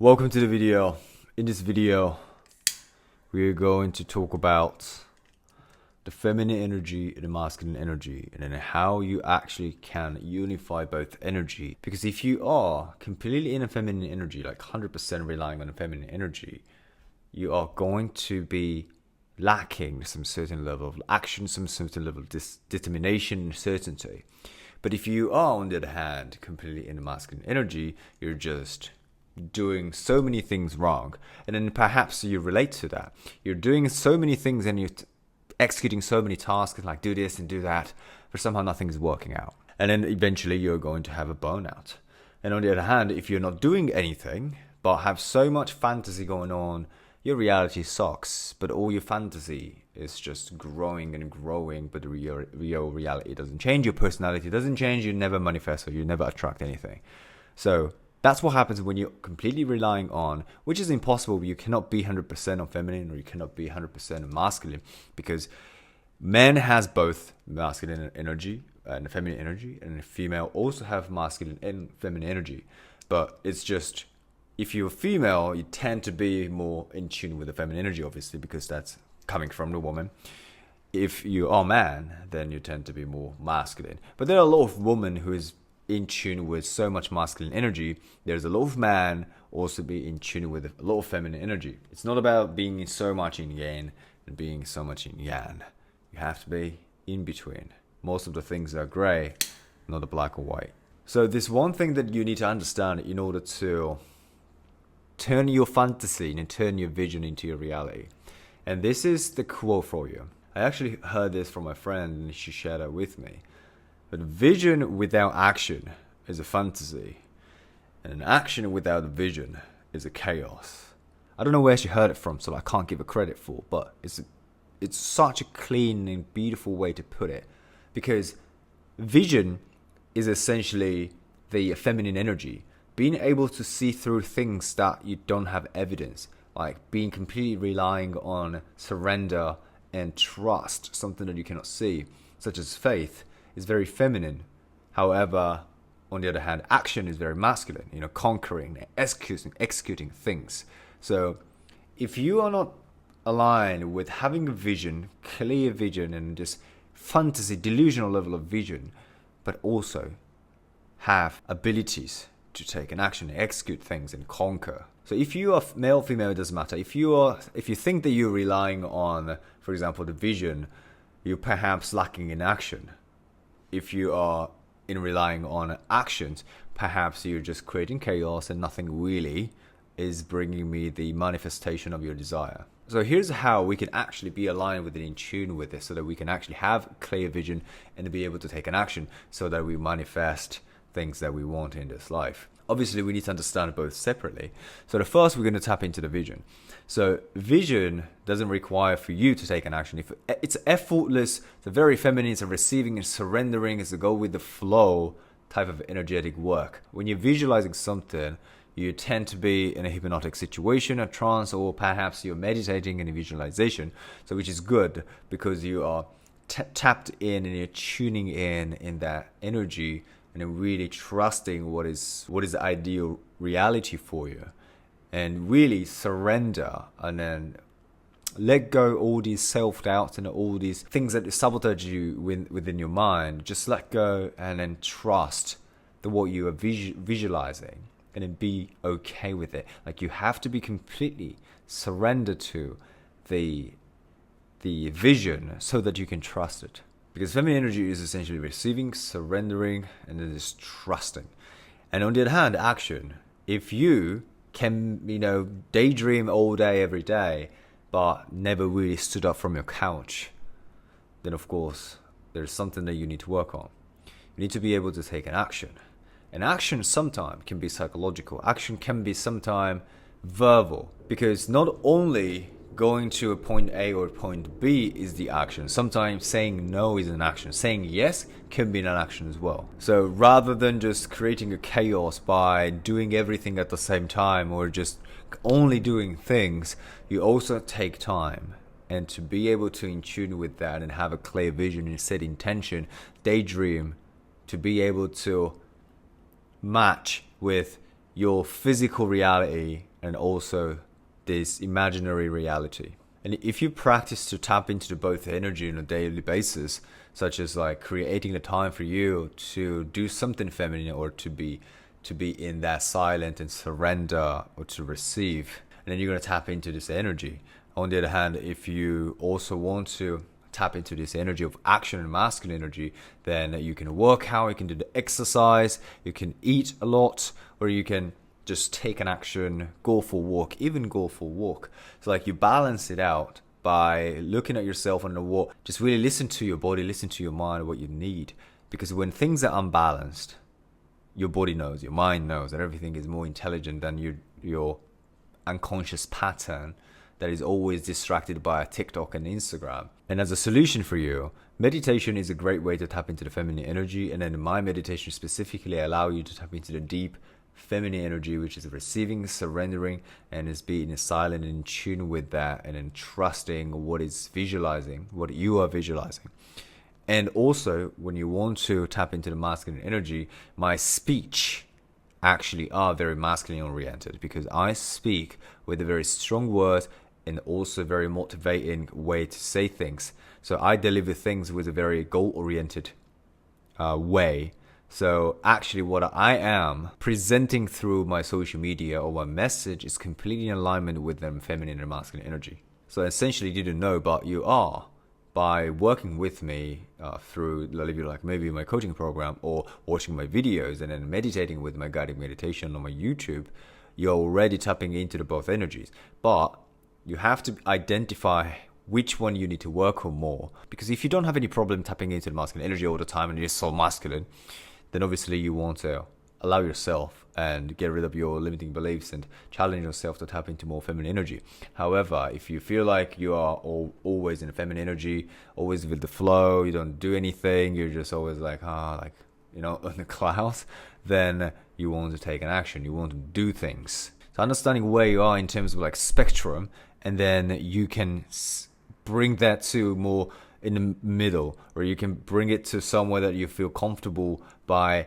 Welcome to the video. In this video, we're going to talk about the feminine energy and the masculine energy, and then how you actually can unify both energy. Because if you are completely in a feminine energy, like 100% relying on a feminine energy, you are going to be lacking some certain level of action, some certain level of determination and certainty. But if you are, on the other hand, completely in the masculine energy, you're just doing so many things wrong, and then perhaps you relate to that. You're doing so many things and you're executing so many tasks, like do this and do that, but somehow nothing's working out, and then eventually you're going to have a burnout. And on the other hand, if you're not doing anything but have so much fantasy going on, your reality sucks, but all your fantasy is just growing and growing, but the real reality doesn't change. Your personality doesn't change. You never manifest, or you never attract anything. So that's what happens when you're completely relying on, which is impossible. You cannot be 100% on feminine, or you cannot be 100% on masculine, because men has both masculine energy and feminine energy, and female also have masculine and feminine energy. But it's just, if you're female, you tend to be more in tune with the feminine energy, obviously, because that's coming from the woman. If you are man, then you tend to be more masculine. But there are a lot of women who is in tune with so much masculine energy. There's a lot of man also be in tune with a lot of feminine energy. It's not about being so much in yin and being so much in yang. You have to be in between. Most of the things are gray, not a black or white. So this one thing that you need to understand in order to turn your fantasy and turn your vision into your reality. And this is the quote for you. I actually heard this from my friend, and she shared it with me. But vision without action is a fantasy, and an action without a vision is a chaos. I don't know where she heard it from, so I can't give her credit for, but it's such a clean and beautiful way to put it. Because vision is essentially the feminine energy, being able to see through things that you don't have evidence, like being completely relying on surrender and trust, something that you cannot see, such as faith, is very feminine. However, on the other hand, action is very masculine, conquering, executing things. So if you are not aligned with having a vision, clear vision, and this fantasy, delusional level of vision, but also have abilities to take an action, execute things, and conquer. So if you are male, female, it doesn't matter. If you think that you're relying on, for example, the vision, you're perhaps lacking in action. If you are in relying on actions, perhaps you're just creating chaos and nothing really is bringing me the manifestation of your desire. So here's how we can actually be aligned with it, in tune with this, so that we can actually have clear vision and be able to take an action so that we manifest things that we want in this life. Obviously, we need to understand both separately. So the first, we're going to tap into the vision. So vision doesn't require for you to take an action. If it's effortless, it's a very feminine, it's a receiving and surrendering, it's a go with the flow type of energetic work. When you're visualizing something, you tend to be in a hypnotic situation, a trance, or perhaps you're meditating in a visualization. So which is good, because you are tapped in and you're tuning in that energy, and really trusting what is the ideal reality for you, and really surrender, and then let go all these self-doubts and all these things that sabotage you within your mind. Just let go and then trust what you are visualizing, and then be okay with it. Like, you have to be completely surrendered to the vision so that you can trust it. Because feminine energy is essentially receiving, surrendering, and then just trusting. And on the other hand, action. If you can, daydream all day, every day, but never really stood up from your couch, then of course, there's something that you need to work on. You need to be able to take an action. And action sometimes can be psychological. Action can be sometimes verbal. Because not only going to a point A or point B is the action. Sometimes saying no is an action. Saying yes can be an action as well. So rather than just creating a chaos by doing everything at the same time, or just only doing things, you also take time. And to be able to in tune with that and have a clear vision and set intention, daydream, to be able to match with your physical reality and also this imaginary reality. And if you practice to tap into both energy on a daily basis, such as like creating the time for you to do something feminine, or to be in that silent and surrender, or to receive, and then you're going to tap into this energy. On the other hand, if you also want to tap into this energy of action and masculine energy, then you can work out, you can do the exercise, you can eat a lot, or you can just take an action, go for a walk, even go for a walk. So like you balance it out by looking at yourself on the walk. Just really listen to your body, listen to your mind, what you need. Because when things are unbalanced, your body knows, your mind knows that everything is more intelligent than your unconscious pattern that is always distracted by TikTok and Instagram. And as a solution for you, meditation is a great way to tap into the feminine energy. And then my meditation specifically allow you to tap into the deep feminine energy, which is receiving, surrendering, and is being silent and in tune with that, and then trusting what is visualizing, what you are visualizing. And also, when you want to tap into the masculine energy, my speech actually are very masculine oriented, because I speak with a very strong words and also very motivating way to say things. So I deliver things with a very goal oriented way. So actually what I am presenting through my social media or my message is completely in alignment with the feminine and masculine energy. So essentially, you didn't know, but you are. By working with me through like maybe my coaching program, or watching my videos and then meditating with my guided meditation on my YouTube, you're already tapping into the both energies. But you have to identify which one you need to work on more. Because if you don't have any problem tapping into the masculine energy all the time and you're so masculine, then obviously you want to allow yourself and get rid of your limiting beliefs and challenge yourself to tap into more feminine energy. However, if you feel like you are always in feminine energy, always with the flow, you don't do anything, you're just always like, on the clouds, then you want to take an action, you want to do things. So understanding where you are in terms of like spectrum, and then you can bring that to more in the middle, or you can bring it to somewhere that you feel comfortable by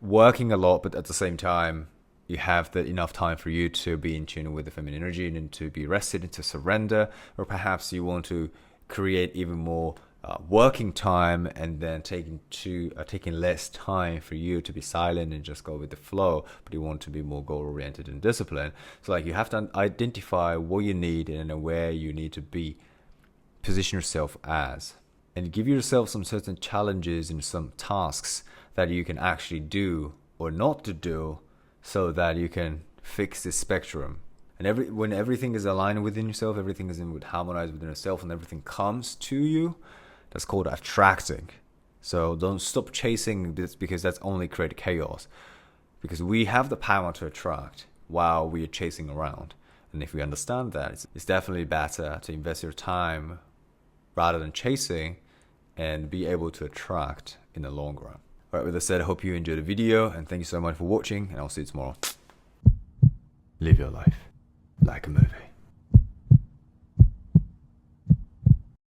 working a lot, but at the same time you have enough time for you to be in tune with the feminine energy and to be rested and to surrender. Or perhaps you want to create even more working time, and then taking less time for you to be silent and just go with the flow, but you want to be more goal oriented and disciplined. So like you have to identify what you need and where you need to be, position yourself as, and give yourself some certain challenges and some tasks that you can actually do or not to do, so that you can fix this spectrum. And when everything is aligned within yourself, everything is harmonized within yourself, and everything comes to you, that's called attracting. So don't stop chasing this, because that's only create chaos. Because we have the power to attract while we are chasing around. And if we understand that, it's definitely better to invest your time rather than chasing, and be able to attract in the long run. Alright, with that said, I hope you enjoyed the video, and thank you so much for watching, and I'll see you tomorrow. Live your life like a movie.